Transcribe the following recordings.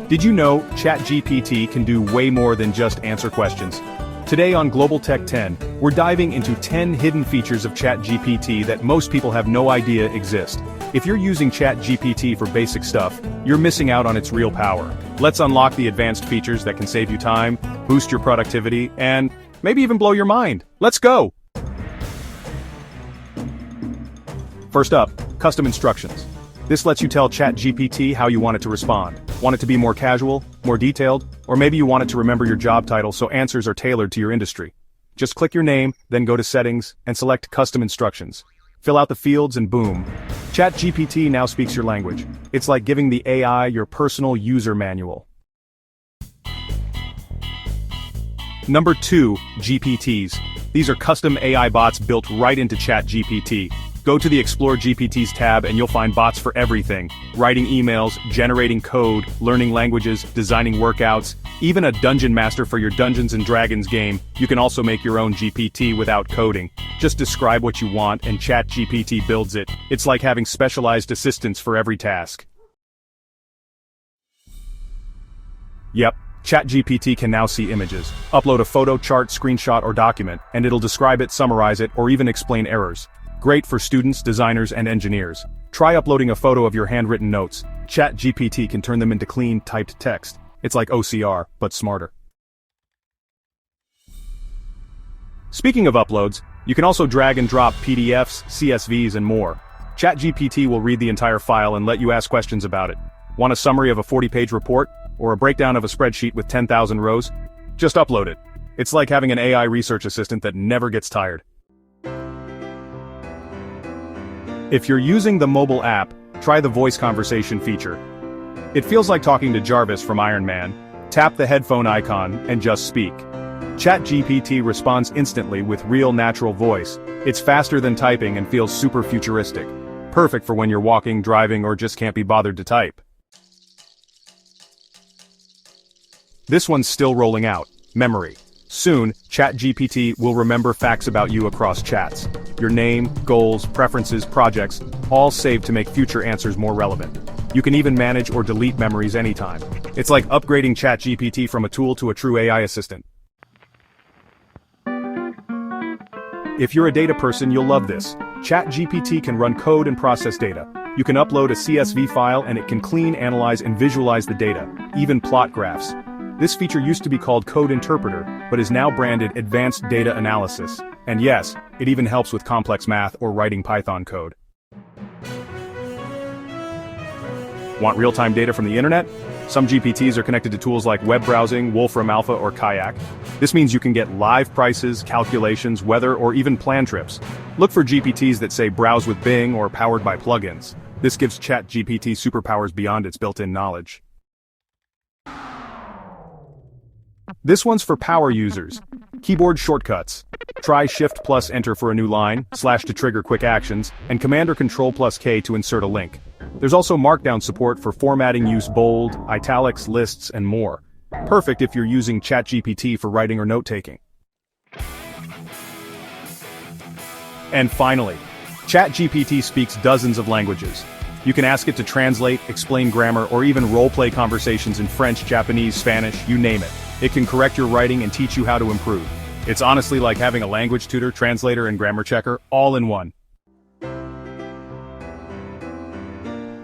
Did you know ChatGPT can do way more than just answer questions? Today on Global Tech 10, we're diving into 10 hidden features of ChatGPT that most people have no idea exist. If you're using ChatGPT for basic stuff, you're missing out on its real power. Let's unlock the advanced features that can save you time, boost your productivity, and maybe even blow your mind. Let's go! First up, custom instructions. This lets you tell ChatGPT how you want it to respond. Want it to be more casual, more detailed, or maybe you want it to remember your job title so answers are tailored to your industry. Just click your name, then go to Settings, and select Custom Instructions. Fill out the fields and boom. ChatGPT now speaks your language. It's like giving the AI your personal user manual. Number 2, GPTs. These are custom AI bots built right into ChatGPT. Go to the Explore GPTs tab and you'll find bots for everything. Writing emails, generating code, learning languages, designing workouts, even a dungeon master for your Dungeons & Dragons game. You can also make your own GPT without coding. Just describe what you want and ChatGPT builds it. It's like having specialized assistants for every task. Yep, ChatGPT can now see images. Upload a photo, chart, screenshot, or document, and it'll describe it, summarize it, or even explain errors. Great for students, designers, and engineers. Try uploading a photo of your handwritten notes. ChatGPT can turn them into clean, typed text. It's like OCR, but smarter. Speaking of uploads, you can also drag and drop PDFs, CSVs, and more. ChatGPT will read the entire file and let you ask questions about it. Want a summary of a 40-page report? Or a breakdown of a spreadsheet with 10,000 rows? Just upload it. It's like having an AI research assistant that never gets tired. If you're using the mobile app, try the voice conversation feature. It feels like talking to Jarvis from Iron Man. Tap the headphone icon and just speak. ChatGPT responds instantly with real natural voice. It's faster than typing and feels super futuristic. Perfect for when you're walking, driving, or just can't be bothered to type. This one's still rolling out. Memory. Soon, ChatGPT will remember facts about you across chats. Your name, goals, preferences, projects, all saved to make future answers more relevant. You can even manage or delete memories anytime. It's like upgrading ChatGPT from a tool to a true AI assistant. If you're a data person, you'll love this. ChatGPT can run code and process data. You can upload a CSV file and it can clean, analyze, and visualize the data, even plot graphs. This feature used to be called Code Interpreter, but is now branded Advanced Data Analysis. And yes, it even helps with complex math or writing Python code. Want real-time data from the internet? Some GPTs are connected to tools like web browsing, Wolfram Alpha, or Kayak. This means you can get live prices, calculations, weather, or even plan trips. Look for GPTs that say browse with Bing or powered by plugins. This gives ChatGPT superpowers beyond its built-in knowledge. This one's for power users. Keyboard shortcuts. Try Shift plus Enter for a new line, Slash to trigger quick actions, and Command or Control plus K to insert a link. There's also Markdown support for formatting, use bold, italics, lists, and more. Perfect if you're using ChatGPT for writing or note-taking. And finally, ChatGPT speaks dozens of languages. You can ask it to translate, explain grammar, or even role-play conversations in French, Japanese, Spanish, you name it. It can correct your writing and teach you how to improve. It's honestly like having a language tutor, translator, and grammar checker all in one.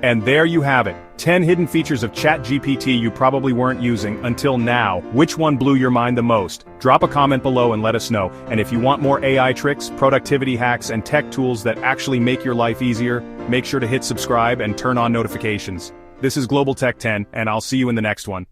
And there you have it. 10 hidden features of ChatGPT you probably weren't using until now. Which one blew your mind the most? Drop a comment below and let us know. And if you want more AI tricks, productivity hacks, and tech tools that actually make your life easier, make sure to hit subscribe and turn on notifications. This is Global Tech 10, and I'll see you in the next one.